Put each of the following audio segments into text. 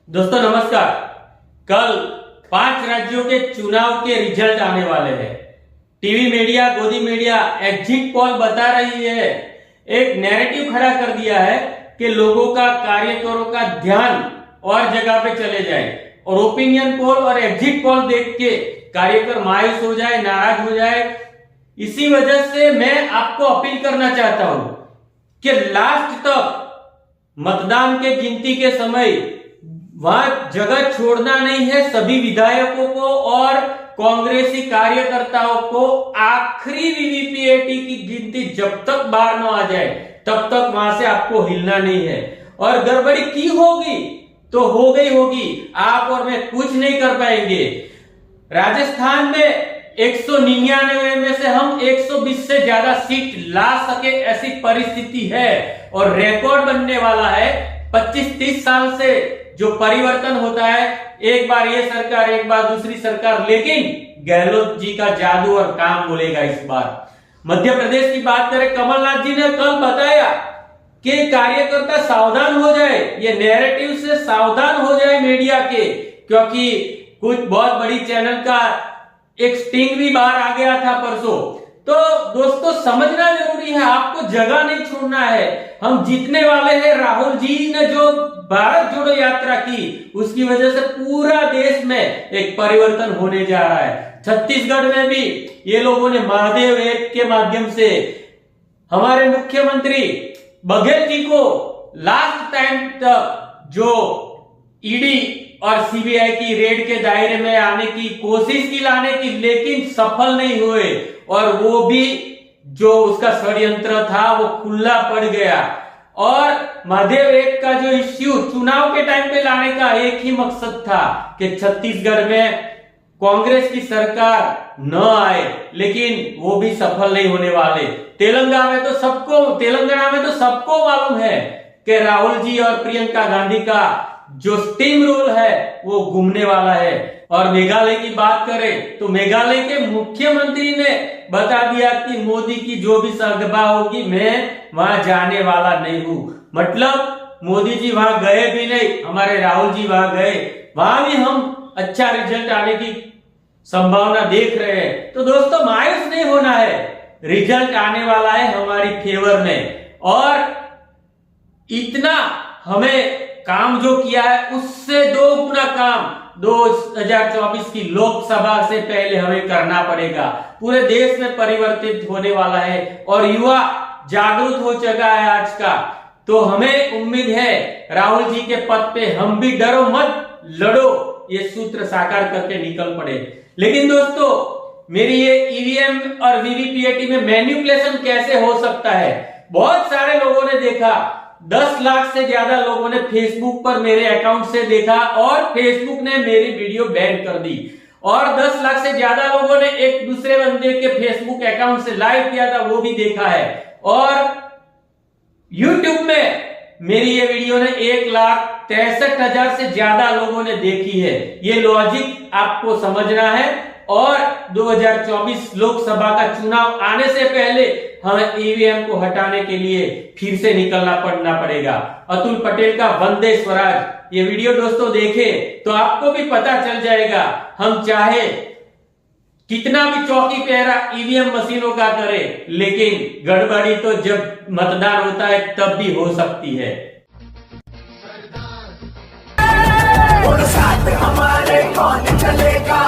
दोस्तों नमस्कार। कल 5 राज्यों के चुनाव के रिजल्ट आने वाले हैं। टीवी मीडिया, गोदी मीडिया एग्जिट पोल बता रही है, एक नैरेटिव खड़ा कर दिया है कि लोगों का, कार्यकर्ताओं का ध्यान और जगह पे चले जाए और ओपिनियन पोल और एग्जिट पोल देख के कार्यकर्ता मायूस हो जाए, नाराज हो जाए। इसी वजह से मैं आपको अपील करना चाहता हूं कि लास्ट तक मतदान के गिनती के समय वहां जगह छोड़ना नहीं है। सभी विधायकों को और कांग्रेसी कार्यकर्ताओं को आखिरी वीवीपीएटी की गिनती जब तक बाहर न आ जाए तब तक वहां से आपको हिलना नहीं है। और गड़बड़ी की होगी तो हो गई होगी, आप और मैं कुछ नहीं कर पाएंगे। राजस्थान में 199 में से हम 120 से ज्यादा सीट ला सके ऐसी परिस्थिति है और रिकॉर्ड बनने वाला है। 25-30 साल से जो परिवर्तन होता है, एक बार ये सरकार, एक बार दूसरी सरकार, लेकिन गहलोत जी का जादू और काम बोलेगा इस बार। मध्य प्रदेश की बात करें, कमलनाथ जी ने कल बताया कि कार्यकर्ता सावधान हो जाए, ये नैरेटिव से सावधान हो जाए मीडिया के, क्योंकि कुछ बहुत बड़ी चैनल का एक स्टिंग भी बाहर आ गया था परसों। तो दोस्तों समझना जरूरी है, आपको जगह नहीं छोड़ना है। हम जीतने वाले हैं। राहुल जी ने जो भारत जोड़ो यात्रा की, उसकी वजह से पूरा देश में एक परिवर्तन होने जा रहा है। छत्तीसगढ़ में भी ये लोगों ने महादेव ऐप के माध्यम से हमारे मुख्यमंत्री बघेल जी को लास्ट टाइम तक जो ईडी और सीबीआई की रेड के दायरे में आने की कोशिश की, लाने की, लेकिन सफल नहीं हुए और वो भी जो उसका षड्यंत्र था वो खुला पड़ गया। और महादेव ऐप का जो इश्यू चुनाव के टाइम पे लाने का एक ही मकसद था कि छत्तीसगढ़ में कांग्रेस की सरकार न आए, लेकिन वो भी सफल नहीं होने वाले। तेलंगाना में तो सबको मालूम है कि राहुल जी और प्रियंका गांधी का जो स्टीम रोल है वो घूमने वाला है। और मेघालय की बात करें तो मेघालय के मुख्यमंत्री ने बता दिया कि मोदी की जो भी सभा होगी मैं वहां जाने वाला नहीं हूं। मतलब मोदी जी वहां गए भी नहीं, हमारे राहुल जी वहां गए, वहां भी हम अच्छा रिजल्ट आने की संभावना देख रहे हैं। तो दोस्तों मायूस नहीं होना है, रिजल्ट आने वाला है हमारी फेवर में। और इतना हमें काम जो किया है उससे 2 गुना काम 2024 की लोकसभा से पहले हमें करना पड़ेगा। पूरे देश में परिवर्तित होने वाला है और युवा जागरूक हो चुका है आज का। तो हमें उम्मीद है राहुल जी के पद पे हम भी डरो मत, लड़ो, ये सूत्र साकार करके निकल पड़े। लेकिन दोस्तों मेरी ये ईवीएम और वीवीपीएटी में मैनिपुलेशन कैसे हो सकता है, बहुत सारे लोगों ने देखा। 10 लाख से ज्यादा लोगों ने फेसबुक पर मेरे अकाउंट से देखा और फेसबुक ने मेरी वीडियो बैन कर दी। और 10 लाख से ज्यादा लोगों ने एक दूसरे बंदे के फेसबुक अकाउंट से लाइव किया था, वो भी देखा है। और यूट्यूब में मेरी ये वीडियो ने 1,63,000 से ज्यादा लोगों ने देखी है। ये लॉजिक आपको समझना है। और 2024 लोकसभा का चुनाव आने से पहले हमें ईवीएम को हटाने के लिए फिर से निकलना पड़ेगा। अतुल पटेल का वंदे स्वराज, ये वीडियो दोस्तों देखें तो आपको भी पता चल जाएगा। हम चाहे कितना भी चौकी पहरा ईवीएम मशीनों का करें, लेकिन गड़बड़ी तो जब मतदान होता है तब भी हो सकती है। साथ हमारे कौन चलेगा,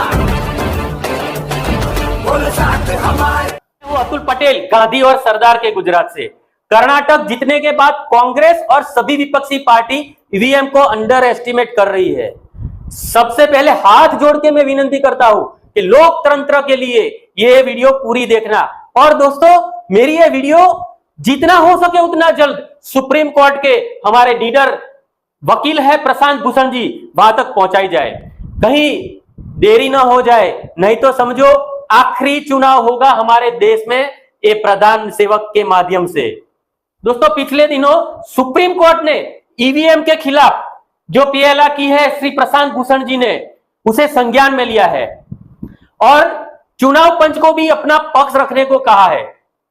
साथ हमारे। वो अतुल पटेल गांधी और सरदार के गुजरात से। कर्नाटक जीतने के बाद कांग्रेस और सभी विपक्षी पार्टी ईवीएम को अंडर एस्टिमेट कर रही है। सबसे पहले हाथ जोड़ के मैं विनती करता हूं कि लोकतंत्र के लिए ये वीडियो पूरी देखना। और दोस्तों मेरी ये वीडियो जितना हो सके उतना जल्द सुप्रीम कोर्ट के हमारे लीडर वकील है प्रशांत भूषण जी, वहां तक पहुंचाई जाए, कहीं देरी ना हो जाए। नहीं तो समझो आखिरी चुनाव होगा हमारे देश में ये प्रधान सेवक के माध्यम से। दोस्तों पिछले दिनों सुप्रीम कोर्ट ने ईवीएम के खिलाफ जो पीएलआ की है श्री प्रशांत भूषण जी ने, उसे संज्ञान में लिया है और चुनाव पंच को भी अपना पक्ष रखने को कहा है।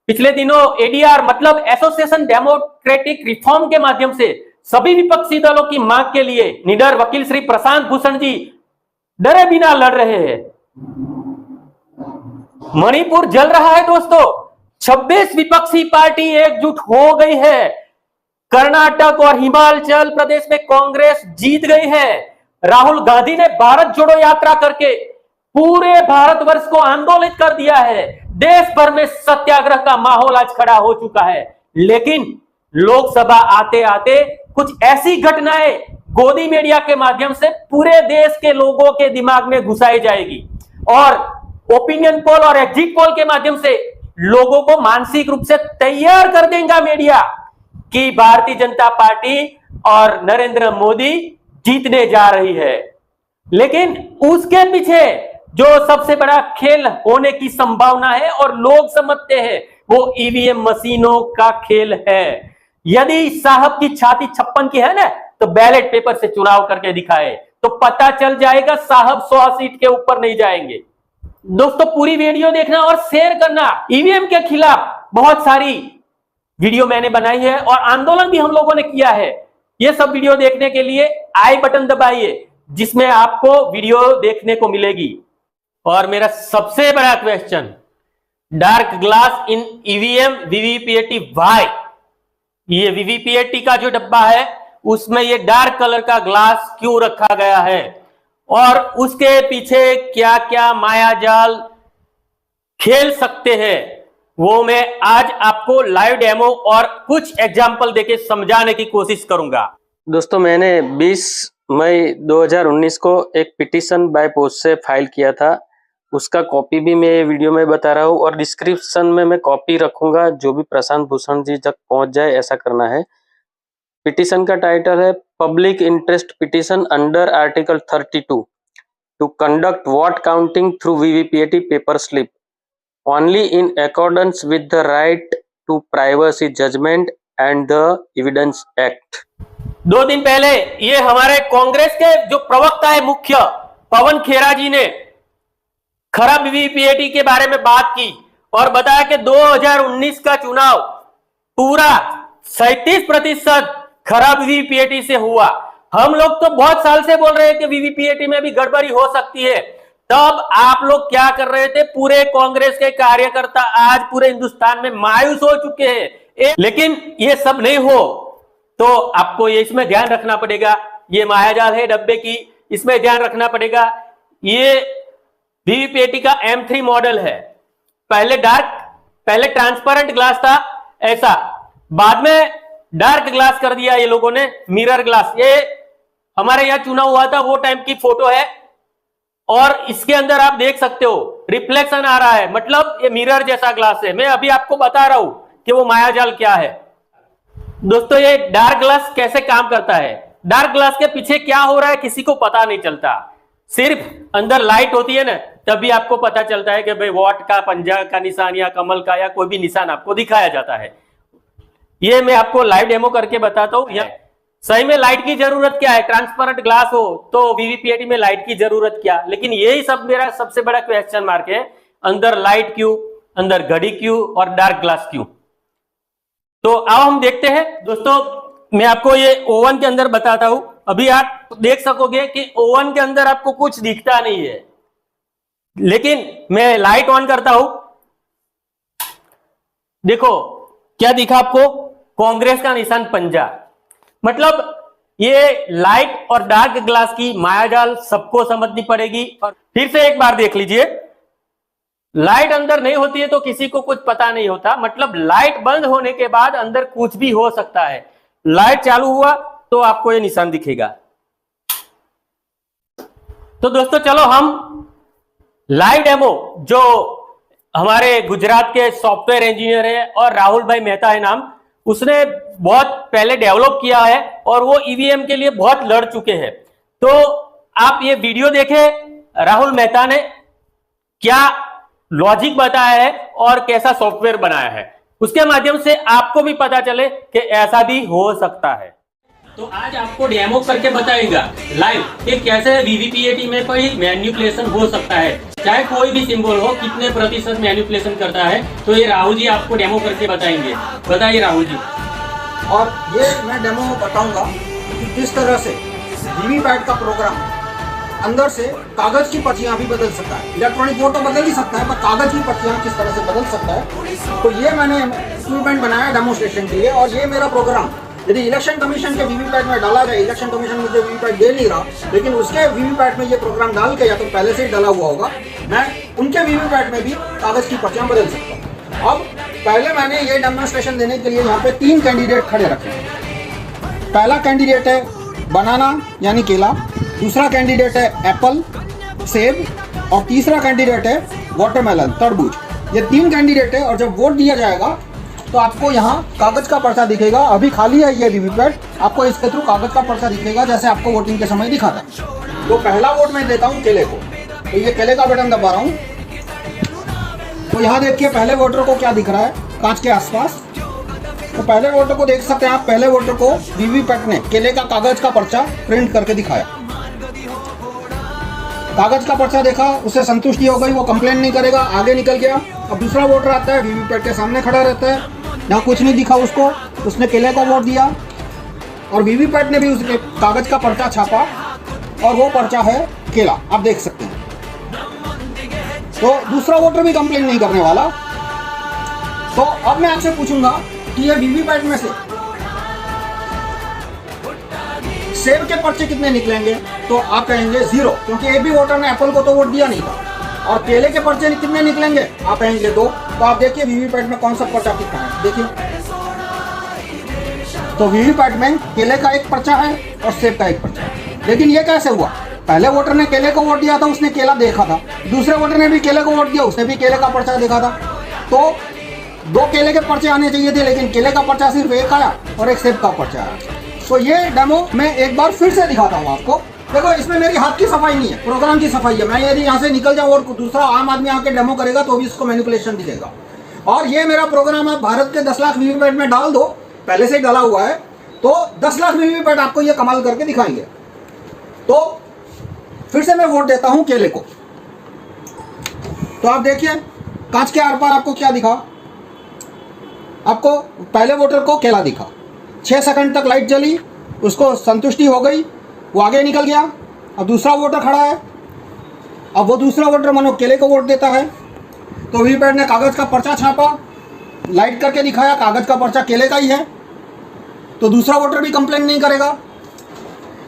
पिछले दिनों एडीआर मतलब एसोसिएशन डेमोक्रेटिक रिफॉर्म के माध्यम से सभी विपक्षी दलों की मांग के लिए निडर वकील श्री प्रशांत भूषण जी डरे बिना लड़ रहे हैं। मणिपुर जल रहा है दोस्तों, 26 विपक्षी पार्टी एकजुट हो गई है। कर्नाटक और हिमाचल प्रदेश में कांग्रेस जीत गई है। राहुल गांधी ने भारत जोड़ो यात्रा करके पूरे भारतवर्ष को आंदोलित कर दिया है। देश भर में सत्याग्रह का माहौल आज खड़ा हो चुका है। लेकिन लोकसभा आते आते कुछ ऐसी घटनाएं गोदी मीडिया के माध्यम से पूरे देश के लोगों के दिमाग में घुसाई जाएगी और ओपिनियन पोल और एग्जिट पोल के माध्यम से लोगों को मानसिक रूप से तैयार कर देगा मीडिया कि भारतीय जनता पार्टी और नरेंद्र मोदी जीतने जा रही है। लेकिन उसके पीछे जो सबसे बड़ा खेल होने की संभावना है और लोग समझते हैं वो ईवीएम मशीनों का खेल है। यदि साहब की छाती 56 की है ना, तो बैलेट पेपर से चुनाव करके दिखाए तो पता चल जाएगा साहब 100 सीट के ऊपर नहीं जाएंगे। दोस्तों पूरी वीडियो देखना और शेयर करना। ईवीएम के खिलाफ बहुत सारी वीडियो मैंने बनाई है और आंदोलन भी हम लोगों ने किया है। ये सब वीडियो देखने के लिए आई बटन दबाइए जिसमें आपको वीडियो देखने को मिलेगी। और मेरा सबसे बड़ा question, dark glass in EVM VVPAT why? ये वीवीपीएटी का जो डब्बा है उसमें ये डार्क कलर का ग्लास क्यों रखा गया है और उसके पीछे क्या क्या मायाजाल खेल सकते हैं, वो मैं आज आपको लाइव डेमो और कुछ एग्जाम्पल देके समझाने की कोशिश करूंगा। दोस्तों मैंने 20 मई 2019 को एक पिटीशन बाय पोस्ट से फाइल किया था, उसका कॉपी भी मैं वीडियो में बता रहा हूँ और डिस्क्रिप्शन में मैं कॉपी रखूंगा, जो भी प्रशांत भूषण जी तक पहुंच जाए ऐसा करना है। पिटीशन का टाइटल है public interest petition under article 32 two conduct vote counting through VVPAT paper slip only in accordance with the right to privacy judgment and the evidence act. 2 दिन पहले ये हमारे कांग्रेस के जो प्रवक्ता है मुख्य पवन खेरा जी ने खराब वीवीपीएटी के बारे में बात की और बताया कि 2019 का चुनाव पूरा 37% खराब वीवीपीएटी से हुआ। हम लोग तो बहुत साल से बोल रहे हैं कि वीवीपीएटी में भी गड़बड़ी हो सकती है, तब आप लोग क्या कर रहे थे? पूरे कांग्रेस के कार्यकर्ता आज पूरे हिंदुस्तान में मायूस हो चुके हैं। लेकिन ये सब नहीं हो तो आपको ये इसमें ध्यान रखना पड़ेगा। ये मायाजाल है डब्बे की, इसमें ध्यान रखना पड़ेगा। ये वीवीपीएटी का M3 मॉडल है। पहले ट्रांसपेरेंट ग्लास था ऐसा, बाद में डार्क ग्लास कर दिया ये लोगों ने, मिरर ग्लास। ये हमारे यहाँ चुनाव हुआ था वो टाइम की फोटो है और इसके अंदर आप देख सकते हो रिफ्लेक्शन आ रहा है, मतलब ये मिरर जैसा ग्लास है। मैं अभी आपको बता रहा हूं कि वो मायाजाल क्या है। दोस्तों ये डार्क ग्लास कैसे काम करता है, डार्क ग्लास के पीछे क्या हो रहा है किसी को पता नहीं चलता। सिर्फ अंदर लाइट होती है ना, तभी आपको पता चलता है कि भाई वोट का पंजा का निशान या कमल का या कोई भी निशान आपको दिखाया जाता है। ये मैं आपको लाइव डेमो करके बताता हूँ। सही में लाइट की जरूरत क्या है? ट्रांसपेरेंट ग्लास हो तो वीवीपीएटी में लाइट की जरूरत क्या? लेकिन यही सब मेरा सबसे बड़ा क्वेश्चन मार्क है, अंदर लाइट क्यों, अंदर घड़ी क्यों और डार्क ग्लास क्यों? तो अब हम देखते हैं। दोस्तों मैं आपको ये ओवन के अंदर बताता हूं। अभी आप देख सकोगे कि ओवन के अंदर आपको कुछ दिखता नहीं है, लेकिन मैं लाइट ऑन करता हूं। देखो क्या दिखा आपको? कांग्रेस का निशान पंजा। मतलब ये लाइट और डार्क ग्लास की मायाजाल सबको समझनी पड़ेगी। और फिर से एक बार देख लीजिए, लाइट अंदर नहीं होती है तो किसी को कुछ पता नहीं होता, मतलब लाइट बंद होने के बाद अंदर कुछ भी हो सकता है। लाइट चालू हुआ तो आपको ये निशान दिखेगा। तो दोस्तों चलो हम लाइव डेमो, जो हमारे गुजरात के सॉफ्टवेयर इंजीनियर है और राहुल भाई मेहता है नाम, उसने बहुत पहले डेवलप किया है और वो ईवीएम के लिए बहुत लड़ चुके हैं। तो आप ये वीडियो देखें, राहुल मेहता ने क्या लॉजिक बताया है और कैसा सॉफ्टवेयर बनाया है, उसके माध्यम से आपको भी पता चले कि ऐसा भी हो सकता है। तो आज आपको डेमो करके बताएगा लाइव कि कैसे वीवीपीएटी में कोई मैनिपुलेशन हो सकता है, चाहे कोई भी सिंबल हो, कितने प्रतिशत मैनिपुलेशन करता है। तो ये राहुल जी आपको डेमो करके बताएंगे। बताइए राहुल जी। और ये मैं डेमो बताऊंगा कि किस तरह से वीवीपैट का प्रोग्राम अंदर से कागज की पर्चियां भी बदल सकता है। इलेक्ट्रॉनिक वोट तो बदल ही सकता है, पर कागज की पर्चियां किस तरह से बदल सकता है। तो ये मैंने इंस्ट्रूमेंट बनाया डेमोस्ट्रेशन के लिए, और ये मेरा प्रोग्राम यदि इलेक्शन कमीशन के वीवीपैट में डाला जाए, इलेक्शन कमीशन मुझे वीवीपैट दे नहीं रहा, लेकिन उसके वीवीपैट में ये प्रोग्राम डाल के, या तो पहले से ही डाला हुआ होगा, मैं उनके वीवीपैट में भी कागज की पर्चियां बदल सकता हूँ। अब पहले मैंने ये डेमोस्ट्रेशन देने के लिए यहाँ पे 3 कैंडिडेट खड़े रखे हैं। पहला कैंडिडेट है बनाना यानी केला, दूसरा कैंडिडेट है एप्पल सेब, और तीसरा कैंडिडेट है वाटरमेलन तरबूज। ये 3 कैंडिडेट है, और जब वोट दिया जाएगा तो आपको यहाँ कागज का पर्चा दिखेगा। अभी खाली है ये वीवीपैट, आपको इसके थ्रू कागज का पर्चा दिखेगा, जैसे आपको वोटिंग के समय दिखा था। तो पहला वोट मैं देता हूँ केले को, तो ये केले का बटन दबा रहा हूँ। तो यहाँ देखिए पहले वोटर को क्या दिख रहा है कांच के आसपास। तो पहले वोटर को देख सकते हैं आप, पहले वोटर को वीवीपैट ने केले का कागज का पर्चा प्रिंट करके दिखाया। कागज का पर्चा देखा, उससे संतुष्टि हो गई, वो कंप्लेंट नहीं करेगा, आगे निकल गया। अब दूसरा वोटर आता है, वीवीपैट के सामने खड़ा रहता है, यहाँ कुछ नहीं दिखा उसको, उसने केले को वोट दिया, और वीवीपैट ने भी उसके कागज का पर्चा छापा, और वो पर्चा है केला, आप देख सकते हैं। तो दूसरा वोटर भी कंप्लेंट नहीं करने वाला। तो अब मैं आपसे पूछूंगा कि ये वीवीपैट में से सेब के पर्चे कितने निकलेंगे, तो आप कहेंगे 0, क्योंकि एक भी वोटर ने एप्पल को तो वोट दिया नहीं था। और केले के पर्चे कितने निकलेंगे, आप कहेंगे 2। तो आप देखिए वीवीपैट में कौन सा पर्चा कितना है, देखिए। तो वीवीपैट में केले का एक पर्चा है और सेब का एक पर्चा है। लेकिन ये कैसे हुआ, पहले वोटर ने केले को वोट दिया था, उसने केला देखा था, दूसरे वोटर ने भी केले को वोट दिया, उसने भी केले का पर्चा देखा था। तो 2 केले के पर्चे आने चाहिए थे, लेकिन केले का पर्चा सिर्फ एक आया और एक सेब का पर्चा आया। तो ये डेमो मैं एक बार फिर से दिखाता हूँ आपको। देखो इसमें मेरी हाथ की सफाई नहीं है, प्रोग्राम की सफाई है। मैं यदि यहाँ से निकल जाऊँ और दूसरा आम आदमी आके डेमो करेगा तो भी इसको मैनिपुलेशन दिखेगा। और ये मेरा प्रोग्राम आप भारत के 10 लाख वीवीपैट में डाल दो, पहले से ही डाला हुआ है, तो 10 लाख वीवीपैट आपको ये कमाल करके दिखाएंगे। तो फिर से मैं वोट देता हूँ केले को। तो आप देखिए कांच के आर पार आपको क्या दिखा, आपको पहले वोटर को केला दिखा, 6 सेकंड तक लाइट जली, उसको संतुष्टि हो गई, वो आगे निकल गया। अब दूसरा वोटर खड़ा है, अब वो दूसरा वोटर मानो केले को वोट देता है, तो वीवीपैट ने कागज का पर्चा छापा, लाइट करके दिखाया, कागज का पर्चा केले का ही है, तो दूसरा वोटर भी कंप्लेन नहीं करेगा।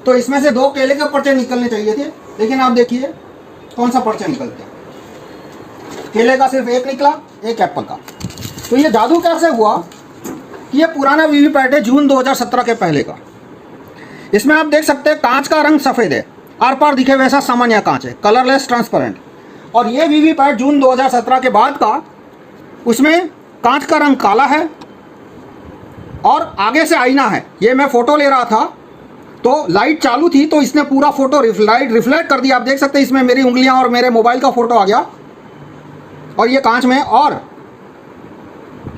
तो इसमें से 2 केले के पर्चे निकलने चाहिए थे, लेकिन आप देखिए कौन सा पर्चा निकलते हैं, केले का सिर्फ एक निकला, एक एप्पल का। तो ये जादू कैसे हुआ कि ये पुराना वीवीपैट है जून 2017 के पहले का। इसमें आप देख सकते हैं कांच का रंग सफ़ेद है, आर पार दिखे वैसा सामान्य कांच है, कलरलेस ट्रांसपेरेंट। और ये वीवीपैट जून 2017 के बाद का, उसमें कांच का रंग काला है और आगे से आईना है। ये मैं फ़ोटो ले रहा था तो लाइट चालू थी, तो इसने पूरा फोटो लाइट रिफ्लेक्ट कर दिया। आप देख सकते हैं इसमें मेरी उंगलियां और मेरे मोबाइल का फोटो आ गया, और ये कांच में, और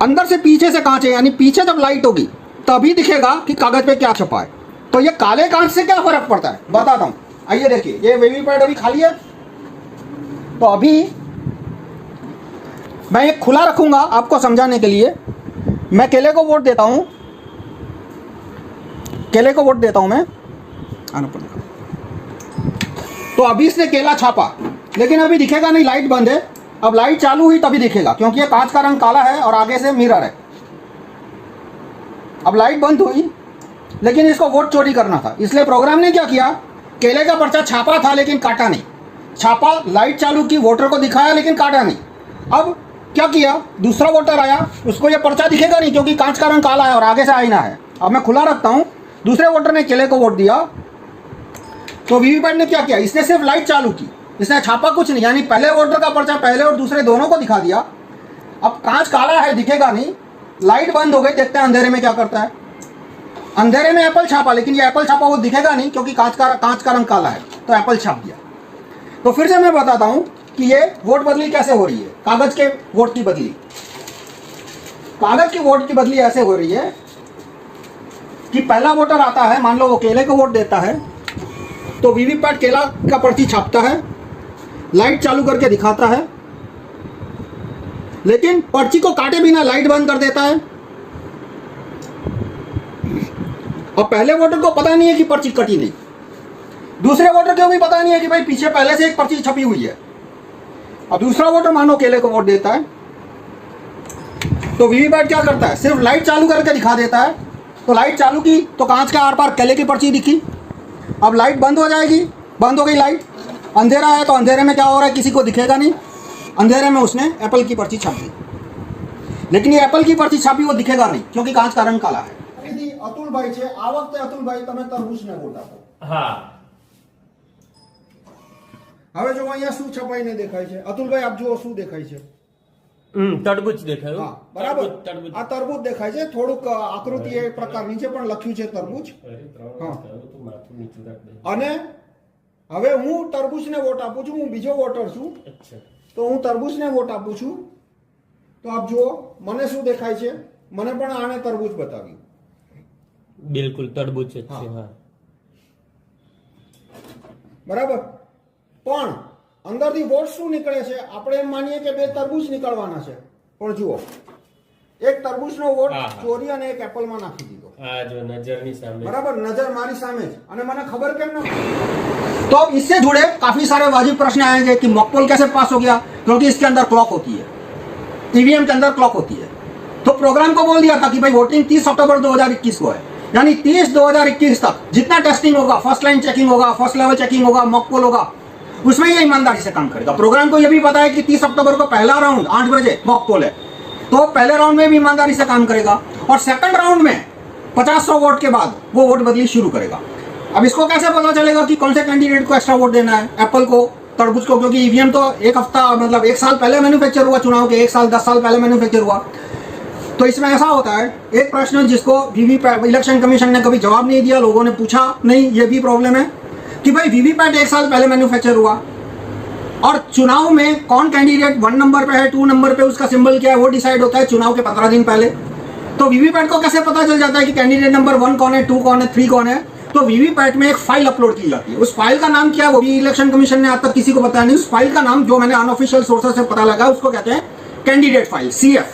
अंदर से पीछे से कांच है, यानी पीछे जब लाइट होगी तभी दिखेगा कि कागज पे क्या छपा है। तो ये काले कांच से क्या फर्क पड़ता है बताता हूँ। आइए देखिए, ये वीवीपैट अभी खाली है, तो अभी मैं ये खुला रखूंगा आपको समझाने के लिए। मैं केले को वोट देता हूँ, केले को वोट देता हूं मैं, तो अभी इसने केला छापा, लेकिन अभी दिखेगा नहीं, लाइट बंद है। अब लाइट चालू हुई तभी दिखेगा, क्योंकि ये कांच का रंग काला है और आगे से मिरर है। अब लाइट बंद हुई, लेकिन इसको वोट चोरी करना था, इसलिए प्रोग्राम ने क्या किया, केले का पर्चा छापा था लेकिन काटा नहीं, छापा, लाइट चालू की, वोटर को दिखाया लेकिन काटा नहीं। अब क्या किया, दूसरा वोटर आया, उसको ये पर्चा दिखेगा नहीं क्योंकि कांच का रंग काला है और आगे से आईना है। अब मैं खुला रखता हूँ, दूसरे वोटर ने केले को वोट दिया, तो वीवीपैट ने क्या किया, इसने सिर्फ लाइट चालू की, इसने छापा कुछ नहीं, यानी पहले वोटर का पर्चा पहले और दूसरे दोनों को दिखा दिया। अब कांच काला है, दिखेगा नहीं, लाइट बंद हो गई, देखते हैं अंधेरे में क्या करता है। अंधेरे में एप्पल छापा, लेकिन ये एप्पल छापा वो दिखेगा नहीं क्योंकि कांच का रंग काला है, तो एप्पल छाप दिया। तो फिर से मैं बताता हूं कि ये वोट बदली कैसे हो रही है, कागज के वोट की बदली। कागज की वोट की बदली ऐसे हो रही है कि पहला वोटर आता है, मान लो वो केले को वोट देता है, तो वीवीपैट केला का पर्ची छापता है, लाइट चालू करके दिखाता है, लेकिन पर्ची को काटे बिना लाइट बंद कर देता है। अब पहले वोटर को पता नहीं है कि पर्ची कटी नहीं, दूसरे वोटर को भी पता नहीं है कि भाई पीछे पहले से एक पर्ची छपी हुई है। अब दूसरा वोटर मानो केले को वोट देता है, तो वीवीपैट क्या करता है, सिर्फ लाइट चालू करके दिखा देता है। तो लाइट चालू की तो कांच के आर पार केले की पर्ची दिखी। अब लाइट बंद हो जाएगी, बंद हो गई लाइट, अंधेरा है तो अंधेरे में क्या हो रहा है, किसी को दिखेगा नहीं, अंधेरे में उसने एप्पल की पर्ची छाप दी। लेकिन ये एप्पल की पर्ची छापी वो दिखेगा नहीं, क्योंकि कांच का रंग काला है। अतुलभाई છે, આ વખતે અતુલભાઈ તમે તરબૂચને વોટ આપો। હા, હવે જો અહીંયા શું છપાઈને દેખાય છે, અતુલભાઈ આપ જુઓ શું દેખાય છે। તરબૂચ દેખાયું। હા બરાબર, તરબૂચ આ તરબૂચ દેખાય છે, થોડુંક આકૃતિ એ પ્રકારની છે પણ લખ્યું છે તરબૂચ। હા, માથું નીચું રાખ દે। અને હવે હું તરબૂચને વોટ આપું છું, હું બીજો વોટર છું, અચ્છા, તો હું તરબૂચને વોટ આપું છું। તો આપ જુઓ મને શું દેખાય છે, મને પણ આણે તરબૂચ બતાવ્યું। બિલકુલ તરબૂચ જ છે। હા। હા, બરાબર, પણ અંદરથી વોટ શું નીકળે છે, આપણે એમ માનીએ કે બે તરબૂચ નીકળવાના છે, પણ જુઓ એક તરબૂચનો વોટ હા, હા। ચોરી અને એક એપલમાં નાખી દીધો। આ જો નજરની સામે। बराबर, नजर मारी सामे ज, અને મને खबर केम न। तो अब इससे जुड़े काफी सारे वाजिब प्रश्न आएंगे कि मॉकपोल कैसे पास हो गया, क्योंकि इसके अंदर क्लॉक होती है, ईवीएम के अंदर क्लॉक होती है। तो प्रोग्राम को बोल दिया था कि भाई वोटिंग 30 अक्टूबर 2021 को है, यानी 30/2021 तक जितना टेस्टिंग होगा, फर्स्ट लाइन चेकिंग होगा, फर्स्ट लेवल चेकिंग होगा, मॉकपोल होगा, उसमें ये ईमानदारी से काम करेगा। प्रोग्राम को ये भी पता है कि 30 अक्टूबर को पहला राउंड 8 बजे मॉकपोल है, तो पहले राउंड में भी ईमानदारी से काम करेगा, और सेकंड राउंड में 50-100 वोट के बाद वो वोट बदली शुरू करेगा। अब इसको कैसे पता चलेगा कि कौन से कैंडिडेट को एक्स्ट्रा वोट देना है, एप्पल को, तरबूज को, क्योंकि ईवीएम तो एक हफ्ता मतलब 1 साल पहले मैन्युफैक्चर हुआ, चुनाव के 1 साल 10 साल पहले मैन्युफैक्चर हुआ। तो इसमें ऐसा होता है, एक प्रश्न जिसको वीवीपैट इलेक्शन कमीशन ने कभी जवाब नहीं दिया, लोगों ने पूछा नहीं, ये भी प्रॉब्लम है कि भाई वीवीपैट 1 साल पहले मैन्युफैक्चर हुआ, और चुनाव में कौन कैंडिडेट 1 नंबर पे है, 2 नंबर पे उसका सिंबल क्या है, वो डिसाइड होता है चुनाव के 15 दिन पहले। तो वीवीपैट को कैसे पता चल जाता है कि कैंडिडेट नंबर 1 कौन है, 2 कौन है, 3 कौन है। तो वीवीपैट में एक फाइल अपलोड की जाती है, उस फाइल का नाम क्या है वो भी इलेक्शन कमीशन ने आज तक किसी को बताया नहीं। उस फाइल का नाम जो मैंने अनऑफिशियल सोर्सेस से पता लगा, उसको कहते हैं कैंडिडेट फाइल, CF,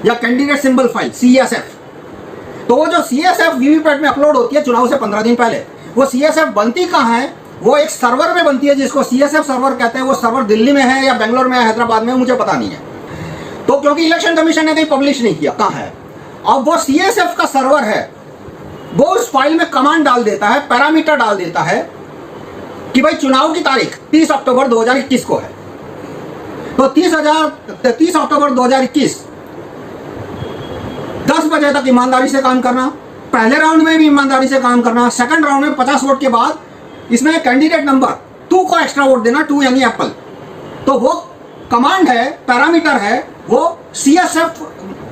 या कैंडिडेट सिंबल फाइल, CSF। तो वो जो CSF वीवीपैट में अपलोड होती है चुनाव से 15 दिन पहले, वो CSF बनती कहाँ है, वो एक सर्वर में बनती है जिसको CSF सर्वर कहते हैं। वो सर्वर दिल्ली में है या बेंगलोर में है, हैदराबाद में, मुझे पता नहीं है। तो क्योंकि इलेक्शन कमीशन ने कहीं पब्लिश नहीं किया कहाँ है, अब वो CSF का सर्वर है, वो उस फाइल में कमांड डाल देता है, पैरामीटर डाल देता है कि भाई चुनाव की तारीख 30 अक्टूबर 2021 को है। तो 30 अक्टूबर 2021 10 बजे तक ईमानदारी से काम करना, पहले राउंड में भी ईमानदारी से काम करना, सेकंड राउंड में 50 वोट के बाद इसमें कैंडिडेट नंबर 2 को एक्स्ट्रा वोट देना, 2 यानी एप्पल। तो वो कमांड है, पैरामीटर है, वो CSF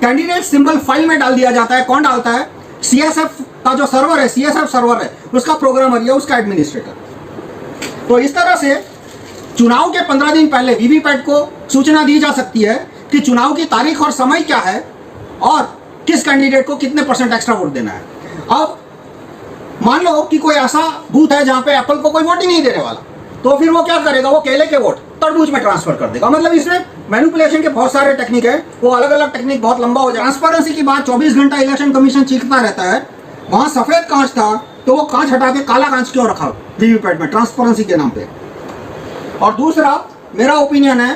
कैंडिडेट सिंबल फाइल में डाल दिया जाता है। कौन डालता है, CSF का जो सर्वर है, CSF सर्वर है, उसका प्रोग्रामर या उसका एडमिनिस्ट्रेटर। तो इस तरह से चुनाव के 15 दिन पहले वीवीपैट को सूचना दी जा सकती है कि चुनाव की तारीख और समय क्या है और किस कैंडिडेट को कितने % एक्स्ट्रा वोट देना है। अब मान लो कि कोई ऐसा बूथ है जहां पे एप्पल को कोई वोट ही नहीं देने वाला, तो फिर वो क्या करेगा, वो केले के वोट तरबूज में ट्रांसफर कर देगा। मतलब इसमें मैनिपुलेशन के बहुत सारे टेक्निक है, वो अलग अलग टेक्निक बहुत लंबा हो जाए। ट्रांसपेरेंसी की बात 24 घंटा इलेक्शन कमीशन चीखता रहता है, वहां सफेद कांच था तो वो कांच हटा के काला कांच क्यों रखा वीवीपैट में, ट्रांसपेरेंसी के नाम पे। और दूसरा मेरा ओपिनियन है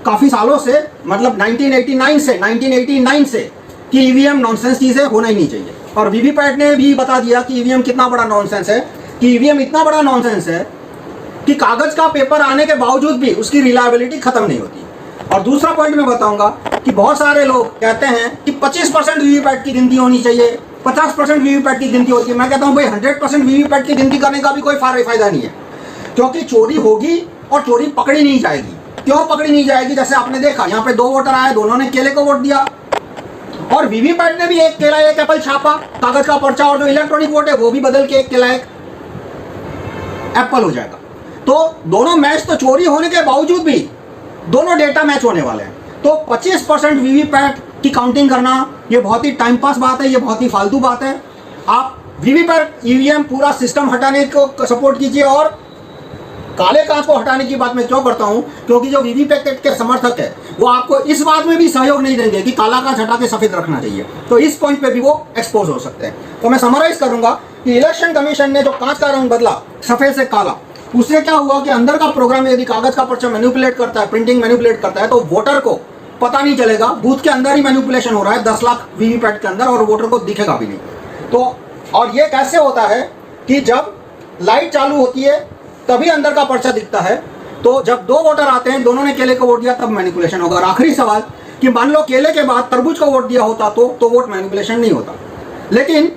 काफी सालों से, मतलब 1989 से कि ईवीएम नॉनसेंस चीजें होना ही नहीं चाहिए। और वीवीपैट ने भी बता दिया कि ईवीएम कितना बड़ा नॉनसेंस है, कि ईवीएम इतना बड़ा नॉनसेंस है कि कागज का पेपर आने के बावजूद भी उसकी रिलायबिलिटी खत्म नहीं होती। और दूसरा पॉइंट मैं बताऊंगा कि बहुत सारे लोग कहते हैं कि 25% वीवीपैट की गिनती होनी चाहिए, 50% वीवीपैट की गिनती होती है। मैं कहता हूं भाई 100% वीवीपैट की गिनती करने का भी कोई फायदा नहीं है, क्योंकि चोरी होगी और चोरी पकड़ी नहीं जाएगी। क्यों पकड़ी नहीं जाएगी, जैसे आपने देखा यहाँ पे 2 वोटर आए, दोनों ने केले को वोट दिया, और वीवीपैट ने भी एक केला एक एप्पल छापा, कागज का पर्चा, और जो इलेक्ट्रॉनिक वोट है वो भी बदल के एक केला एक एप्पल हो जाएगा। तो दोनों मैच तो चोरी होने के बावजूद भी दोनों डेटा मैच होने वाले हैं। तो 25% वीवीपैट की काउंटिंग करना ये बहुत ही टाइम पास बात है, ये बहुत ही फालतू बात है। आप वीवीपैट ईवीएम पूरा सिस्टम हटाने को सपोर्ट कीजिए और काले कांच को हटाने की बात मैं क्यों करता हूं, क्योंकि जो वीवीपैट के समर्थक है वो आपको इस बात में भी सहयोग नहीं देंगे कि काला कांच हटा के सफेद रखना चाहिए, तो इस पॉइंट पे भी वो एक्सपोज हो सकते हैं। तो मैं समराइज करूंगा कि इलेक्शन कमीशन ने जो कांच का रंग बदला सफेद से काला, उससे क्या हुआ कि अंदर का प्रोग्राम यदि कागज का पर्चा मैनिपुलेट करता है, प्रिंटिंग मैनिपुलेट करता है, तो वोटर को पता नहीं चलेगा, बूथ के अंदर ही मैनिपुलेशन हो रहा है 10 लाख वीवीपैट के अंदर, और वोटर को दिखेगा भी नहीं। तो और ये कैसे होता है कि जब लाइट चालू होती है तभी अंदर का पर्चा दिखता है, तो जब 2 वोटर आते हैं, दोनों ने केले को वोट दिया, तब मैनिपुलेशन होगा। और आखिरी सवाल कि मान लो केले के बाद तरबूज को वोट दिया होता तो वोट मैनिपुलेशन नहीं होता, लेकिन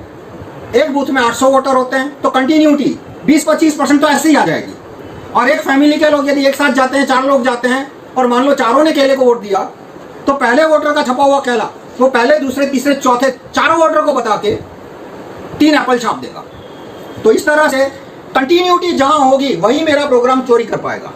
एक बूथ में 800 वोटर होते हैं, तो कंटिन्यूटी 20-25% तो ऐसे ही आ जाएगी। और एक फैमिली के लोग यदि एक साथ जाते हैं, 4 लोग जाते हैं, और मान लो चारों ने केले को वोट दिया, तो पहले वोटर का छपा हुआ केला वो पहले, दूसरे, तीसरे, चौथे, चारों वोटर को बता के 3 एप्पल छाप देगा। तो इस तरह से कंटिन्यूटी जहां होगी वही मेरा प्रोग्राम चोरी कर पाएगा।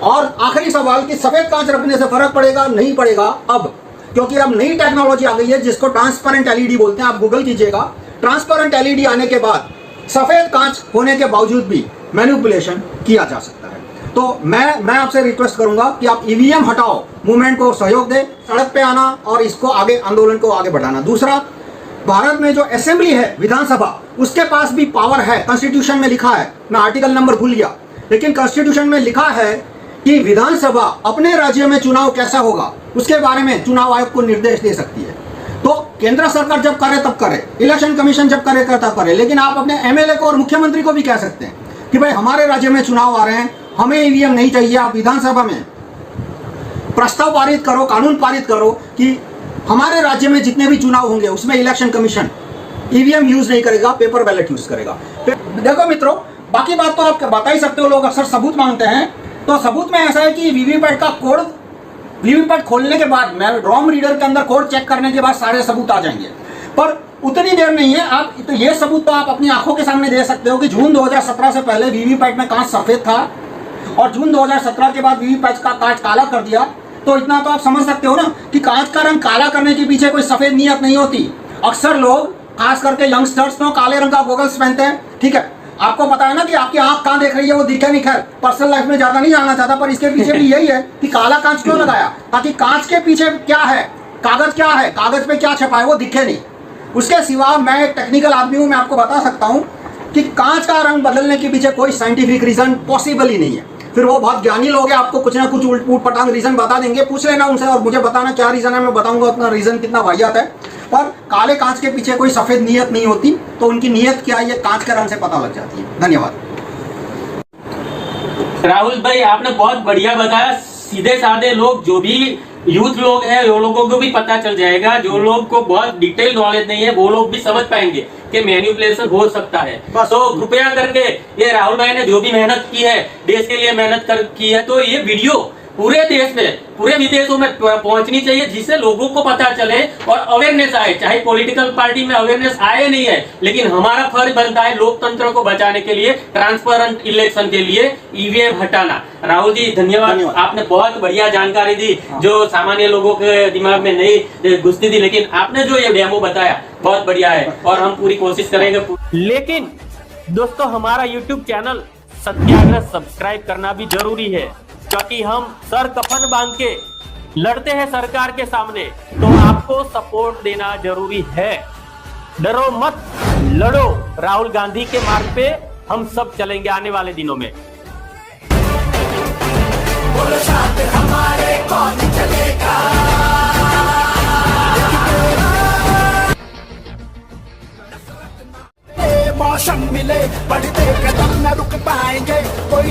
और आखिरी सवाल कि सफेद कांच रखने से फर्क पड़ेगा नहीं पड़ेगा, अब क्योंकि अब नई टेक्नोलॉजी आ गई है जिसको ट्रांसपेरेंट एलईडी बोलते हैं, आप गूगल कीजिएगा। ट्रांसपेरेंट एलईडी आने के बाद सफेद कांच होने के बावजूद भी मैनिपुलेशन किया जा सकता है। तो मैं आपसे रिक्वेस्ट करूंगा कि आप ईवीएम हटाओ मूवमेंट को सहयोग दें, सड़क पे आना और इसको आगे, आंदोलन को आगे बढ़ाना। दूसरा, भारत में जो असेंबली है, विधानसभा, उसके पास भी पावर है, कॉन्स्टिट्यूशन में लिखा है, मैं आर्टिकल नंबर भूल गया, लेकिन कॉन्स्टिट्यूशन में लिखा है कि विधानसभा अपने राज्य में चुनाव कैसा होगा उसके बारे में चुनाव आयोग को निर्देश दे सकती है। तो केंद्र सरकार जब करे तब करे, इलेक्शन कमीशन जब करे तब करे, लेकिन आप अपने एमएलए को और मुख्यमंत्री को भी कह सकते हैं कि भाई हमारे राज्य में चुनाव आ रहे हैं, हमें ईवीएम नहीं चाहिए, आप विधानसभा में प्रस्ताव पारित करो, कानून पारित करो कि हमारे राज्य में जितने भी चुनाव होंगे उसमें इलेक्शन कमीशन ईवीएम यूज नहीं करेगा, पेपर बैलेट यूज करेगा। देखो मित्रों, बाकी बात तो आप बता ही सकते हो, लोग अक्सर सबूत मांगते हैं, तो सबूत में ऐसा है कि वीवीपैट का कोड, वीवीपैट खोलने के बाद, मैं रॉम रीडर के अंदर कोड चेक करने के बाद सारे सबूत आ जाएंगे, पर उतनी देर नहीं है। आप तो ये सबूत तो आप अपनी आंखों के सामने दे सकते हो कि जून 2017 से पहले वीवीपैट में कांच सफेद था और जून 2017 के बाद वीवीपैट का कांच काला कर दिया। तो इतना तो आप समझ सकते हो ना कि कांच का रंग काला करने के पीछे कोई सफेद नियत नहीं होती। अक्सर लोग, खास करके यंगस्टर्स, तो काले रंग का गॉगल्स पहनते हैं, ठीक है, आपको पता है ना कि आपकी आंख कहां देख रही है वो दिखे नहीं। खैर, पर्सनल लाइफ में ज्यादा नहीं जानना चाहता, पर इसके पीछे भी यही है कि काला कांच क्यों लगाया, ताकि कांच के पीछे क्या है, कागज क्या है, कागज पे क्या छपा है वो दिखे नहीं। उसके सिवा मैं एक टेक्निकल आदमी हूं, मैं आपको बता सकता हूं कि कांच का रंग बदलने के पीछे कोई साइंटिफिक रीजन पॉसिबल ही नहीं है। फिर वो बहुत ज्ञानी लोग हैं, आपको कुछ ना कुछ उल्ट पटांग रीजन बता देंगे, पूछ लेना उनसे और मुझे बताना क्या रीजन है, मैं बताऊंगा अपना रीजन कितना वाहियात है। पर काले कांच के पीछे कोई सफेद नियत नहीं होती, तो उनकी नियत क्या है ये कांच के रंग से पता लग जाती है। धन्यवाद। राहुल भाई, आपने बहुत बढ़िया बताया। सीधे साधे लोग, जो भी यूथ लोग हैं, वो लोगों को भी पता चल जाएगा, जो लोग को बहुत डिटेल नॉलेज नहीं है वो लोग भी समझ पाएंगे कि मैनिपुलेशन हो सकता है। तो कृपया करके ये राहुल भाई ने जो भी मेहनत की है, देश के लिए मेहनत की है, तो ये वीडियो पूरे देश में, पूरे विदेशों में पहुंचनी चाहिए, जिससे लोगों को पता चले और अवेयरनेस आए। चाहे पॉलिटिकल पार्टी में अवेयरनेस आए नहीं है, लेकिन हमारा फर्ज बनता है लोकतंत्र को बचाने के लिए, ट्रांसपेरेंट इलेक्शन के लिए ईवीएम हटाना। राहुल जी धन्यवाद, आपने बहुत बढ़िया जानकारी दी जो सामान्य लोगों के दिमाग में नहीं घुसती थी, लेकिन आपने जो ये डेमो बताया बहुत बढ़िया है और हम पूरी कोशिश करेंगे। लेकिन दोस्तों, हमारा यूट्यूब चैनल सत्याग्रह सब्सक्राइब करना भी जरूरी है, क्योंकि हम सर कफन बांध के लड़ते हैं सरकार के सामने, तो आपको सपोर्ट देना जरूरी है। डरो मत, लड़ो, राहुल गांधी के मार्ग पे हम सब चलेंगे आने वाले दिनों में। बोलो साथ हमारे कौन चलेगा। मौसम मिले बढ़ते कदम न रुक पाएंगे, कोई